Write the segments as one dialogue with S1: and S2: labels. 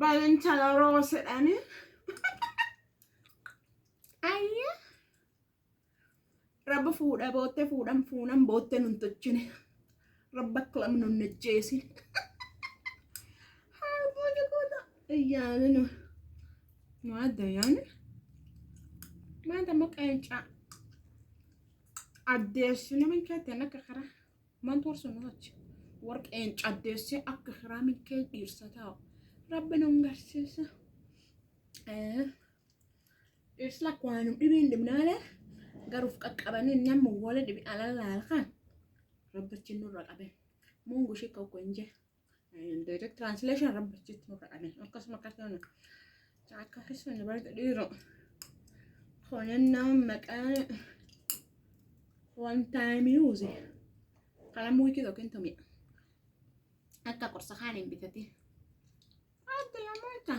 S1: Balintala roosedhani ayya rabba fuudha bootte fuudhan bootte nun tochine rabba akkalam nun najjeesin harboota goota iyyaaninu maadda yaani maanta maqeenca addeessine min keetten akka kara mantu warsun nufachi warqeenca addeesse akka karaa min kee dhiirsa taa'u rabbi nun garsiisa dhiirsa lakwaanum dhibiin dhibnaale garuuf qaqqabanii namni wala dhibi alalaalkaan rabbachi nurra qabe mungu shi kakko inje direct translation rabbachi nurra qabe akkasuma akkasuma akka hisni barga dhiiro konennaa maqaan one time use kalam wiki tokkin tumi akka qorsa kaanin bitati adda yamaata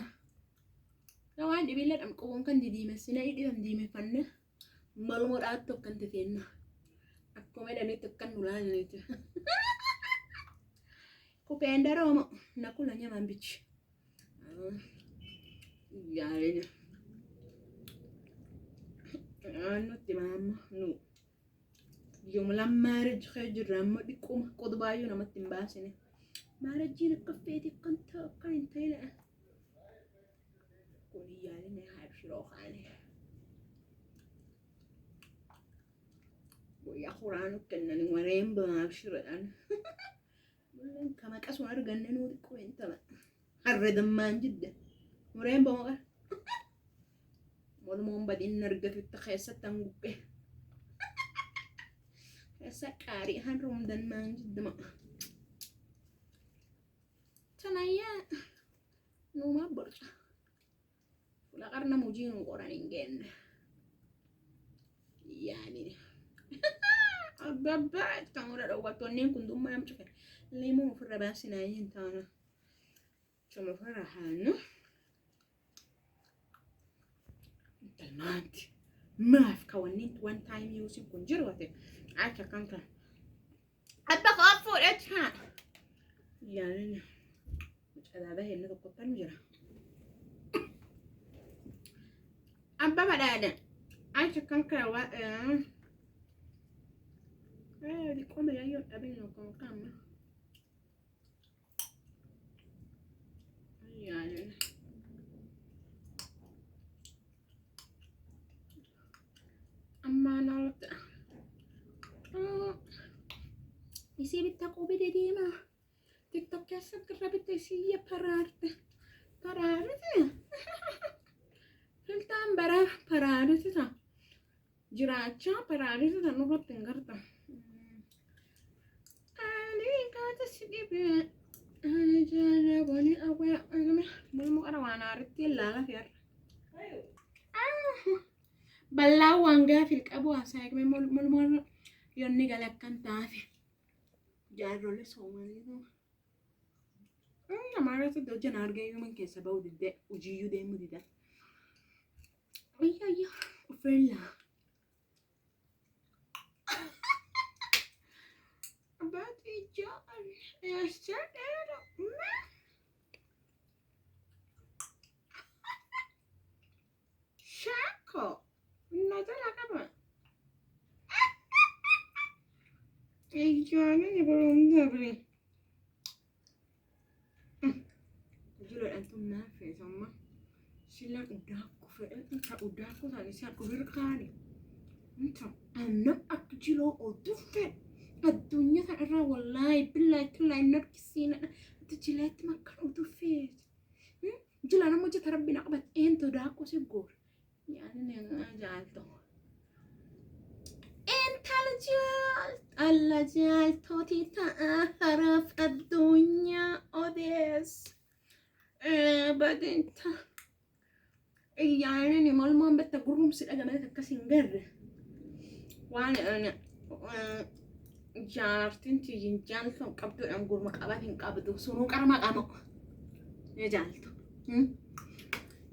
S1: waan dhibille dham qoboon kan didiimessine idhiam diimefanne malmoodhaat tokkan tefeenna akkuma dhamni tokkan nulaalaniiti kupeendaroomo nakula nyaman bichi yaalina nutti maamma nu jumla marriage jirrammo dhiqquma qodbaayyuu namatti hin baasine marriagein akka feeti kan ta'u akka hin ta'ine kun yaalina haabshiroo kaane guyyaa quraanu kennani wareen baabshiradhaan mul'in kama qasuma arganne nuu xiqqoo hin tama harre dammaan jidda wareen bamaqar molmoon badin argatutti keessatti hanguqqe keessa qaarii harruum dammaan jiddama tanayyaa nuuma borca fula qarna mujiin qoran hin geenne yaani abbabba tamura dhowwattoonneen kun dummaa nam cufe limuu ofirra baasinaayin taana cuma ofirra haannu dalmaanti maaf kawannin one time using kun jiru wate acha kanka abba koo fuudhachaa yaani mucalaaba henna tokkottan jira abba badhaadha acha kanka di come io abbiamo con calma yani amma nolta isi bitta qobi dedima tiktok kessa grabite sia pararte filtan bara pararte ta jiraacha pararte ta no fatto in carta balaa wangaa fil qabu hasaayee molmol yonni galakkan taafe jaarrole soomaliitu amaaratu dojjan argayyuu min keessa ba'u didde ujiyyuu deemu dida ayya ufella about each other Shako nada la cama yo no ni por un doble yo lo antum na fe sama sila udaku fe entra udaku tani si aku berkali entra anak aku jilo odufe الدنيا ترى والله بالله كلها نركسين تجلات ما كانوا تفيت جل أنا موجة ربي نقبت أنت داكو سيقول يعني أنا جالته أنت الله جالته تتعرف الدنيا أوديس بعدين يعني أنا مال بتقولهم سيد أجمعنا تكسين جرّ وأنا jaartinti jaalto qabduudhaan gurma qabat hin qabdu sunuu qarma qamo ni jaalto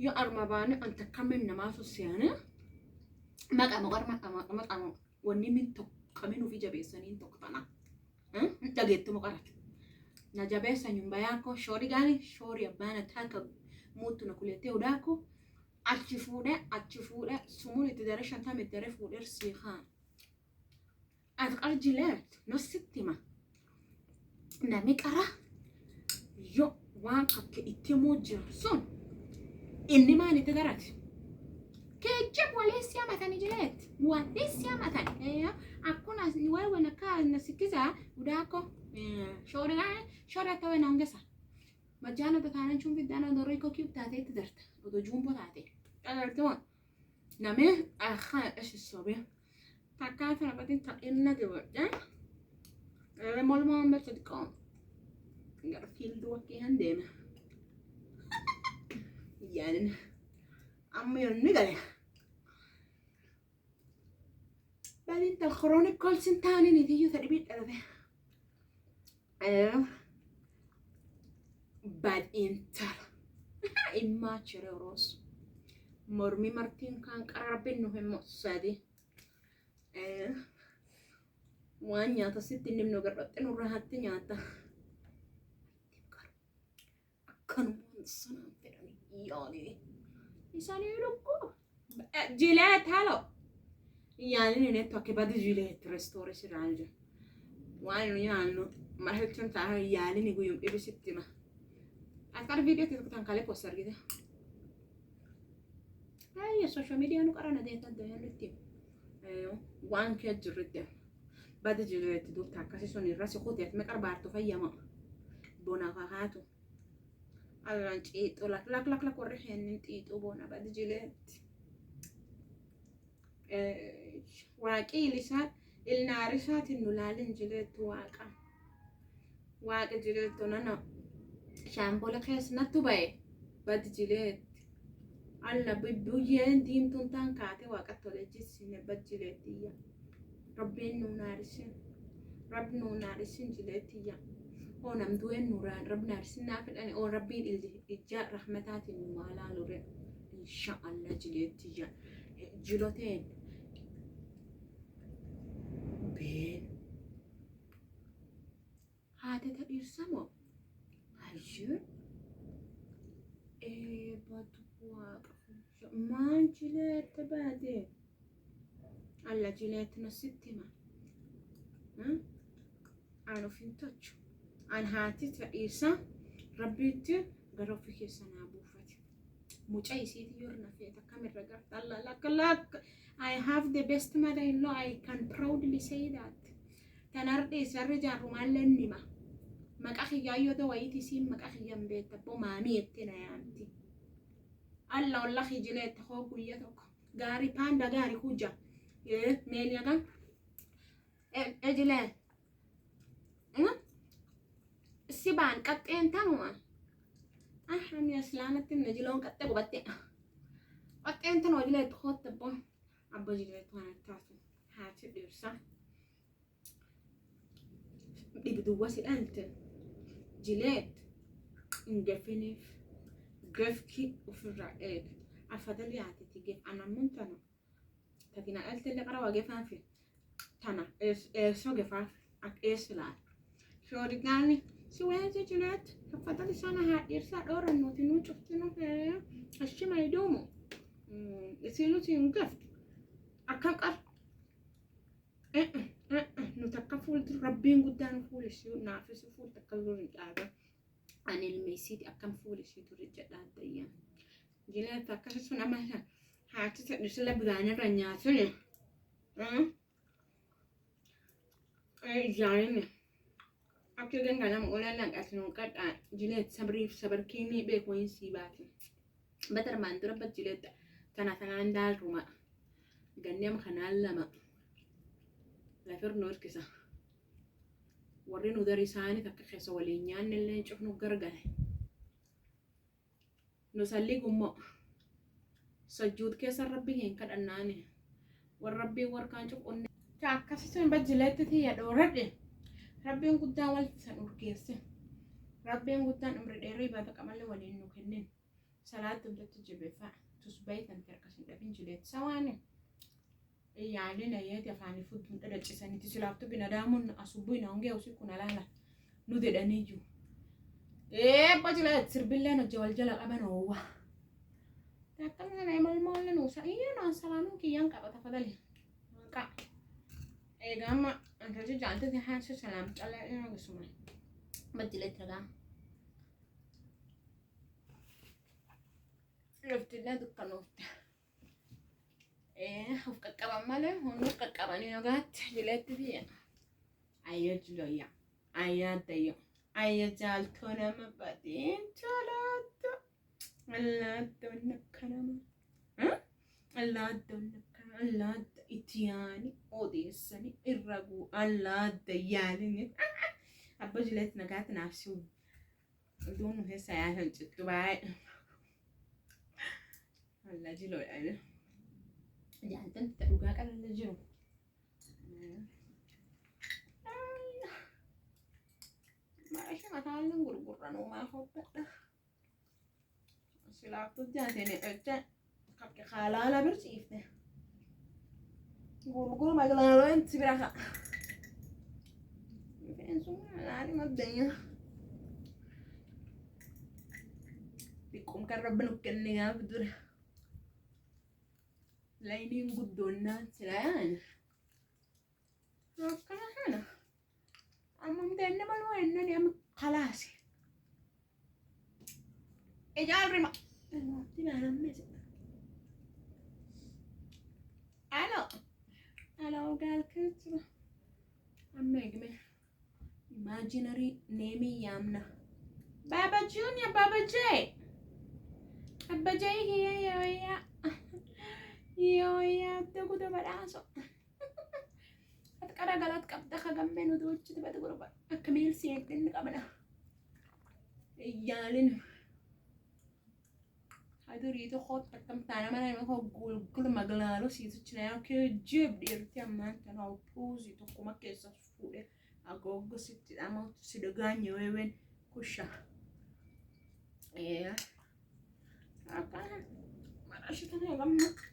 S1: yoo arma baane anta kamin namaa sosiyaane maqama qarma qamo wanni min tokkamin ufi jabeessaniin tokkana dhageettu muqarat na jabeessan hin bayaako shoori gaani shoori abbaana taaka موتو نكوليتي وداكو أتشفوده سموني تدري شنطة متدري فودر سيخان أذكر جلات نص التما نامك أرى يو وان قبك إتمو جرسون إني ما نتدرت كجب وليسيا مثلا جلات وليسيا مثلا إيه أكون نوي نكا نسكزا وداكو شوري توي نانجسا مجانا بثانا نشوف بدانا دوريكو كيو تاتي تدرت ودو جومبو تاتي أدرتون نامي أخا إيش الصبي تاكات أنا بدين تقينا دلوقتي مول ما بتدقون يرفيل دوكي هندينا يعني أمي النقلة بعدين تالخرونيك كل سنتاني نتيجة تربيت بعد انتر إما شري روس مرمي مرتين كان قرب إنه هم مصادي وان نياتا ستي نمنو قربت إنه راحت نياتا كانوا منصنا فرني يعني يساني لكو جيلات هلو يعني نتوى كبادي جيلات ريستوري سرانجا وانو يعني مرحلة تنتعه يعني نقول يوم إبي ستنا أذكر فيديو تتكتن كالي بوستر كده هاي السوشيال ميديا نقرأنا ديتا ديان نتيم وان كيد جرده بعد جيلات دوب تاكاسي سوني راسي خوتيات مكار بارتو فياما بونا غاغاتو ألان تيتو لك ورحين تيتو بونا بعد جيلات واقعي لسات النارسات إنه لالن جيلات واقع جيلات ونانا شامبولا خيس نتوباي بعد جيلات alla bibbuyen diimtuun taan kaate waaqa tole jissine bajjileetiyya rabbiin nuun naarisin jileetiyya oo namdu'een nuuraan rab naarisin naa fedhani oo rabbiin ijja rahmataatiin nu maalaa lure insha allah jileetiyya jiloteen been haateta dhiirsamoo hayyuu badu waaqa maan jileette baadee alla jileettina sittima aan ofin tochu aan haatita dhiirsa rabbiitti gara ofii keessanaa buufate mucaa isiiti yorna feeta kamirra garta alla lakka I have the best mother-in-law. I can proudly say that. Tanardi sarri jarumaan lennima. Maqaxiyyaa yoo ta'u siin maqaxiyyaan beekta boo maamii ettina yaanti. Alla wallahi jileetta hoo guyya tokko. Gaarii paanda gaarii hujja. Meenya kan ejilee. Sibaan qaxxeen tanuma. Ani aslaanatti najiloon qaxxee qubatte. Qaxxeen tanuma jileetta hootta boo. Abba jileetta waan taatu. Haati dhirsa. Dhibduwwa si dhalte. Jileet ingefiniif gefki ofirraa eega afadhali haatiti gef anamun tana tatina dhaltelle qara waa gefaafi tana eessoo gefaaf ak eessilaal shoodigaani si weete jileet afadhali sana haadhiirsaa dhoorannuuti nuu cuftinu ashima iduumu isiinuti hin geftu akkam qar nuti akka fuulti rabbiin guddaan fuulishii naafisi fuulti akka lurri dhaaba ani ilmeessiiti akkam fuulishii turre jedhaa dayyaan jileetta akkasi sun amma haati sadhisila biraanirra nyaatuni ijaanini akka ganganama olaanaan qasnuun qadhaa jileet sabriif sabarkiinii beekuun sii baati batarmaan dura bat jileetta tanaan daalruma ganneem kanaan lama lafir nu hirkisa warri nu dari isaanii takka keessa waliin nyaanne illee cufnu gargare nu salli gummoo sajjuut keessa rabbi hin kadhannaani war rabbiin warkaan cufunne akkasisun bajjileetti tiyya dhooradhe rabbiin guddaan waltisan urgeesse rabbiin guddaan umri dheerii baata qamalle waliin nu kennin salaatti hundatti jibeeffaa tusbaytan terkasin dhabin jileetti sawaani يعني نيات يفعني فود من أدرج إساني تسلافت بندامون أصبوي نونجي أوسي كنا لا ندر أنيجو بجلة سربيلة نجوال جلا أبنا هو تكلم أنا يمال مال نوسا نان سلامين كي ينكا بتفضلي كا جامع أنت جالت في حاجة سلام على إيه قسمه بجلة ترى رفت لا دكانوت هفك كمان ماله هون هفك كمان ينقات جلت فيه أيوة جلويا أيوة تيو أيوة جالتونا مبادين جالت الله دونك الله دونك الله إتياني أوديسني الرجو الله ديالني أبى جلت نقات نفسه دونه هي سياحة تبعي الله جلو يعني جالت أنت تروقك على الجو ما إيش ما تعلم قرقرنا وما خبرنا سلاطة جاتني أنت كك خالانا برسيفته قرقر ما قلنا أنت براها فين سونا يعني ما بدنا بيكون كربنا كنيا بدر لاينين قدونا سلام ركنا هنا أما مدينا ما لوين نيا خلاص إجال رما تبعنا مزح ألو قال كتر أما يجمع imaginary name يامنا بابا جون يا بابا جاي بابا جاي هي يا تقول ده براسو أتكرر غلط كبده خجمنه دوتش تبى تقول بقى أكمل سيكتين كمان يالين هذا ريتو خود تكمل تانا ما نعمل هو قول كل ما قلنا له سيسو تنايا كجيب ديرتي أمان تنا وبوزي تكوما كيسا فوله أقول قصتي أما تسيدغاني وين كوشا إيه أكان ما رأيت أنا لما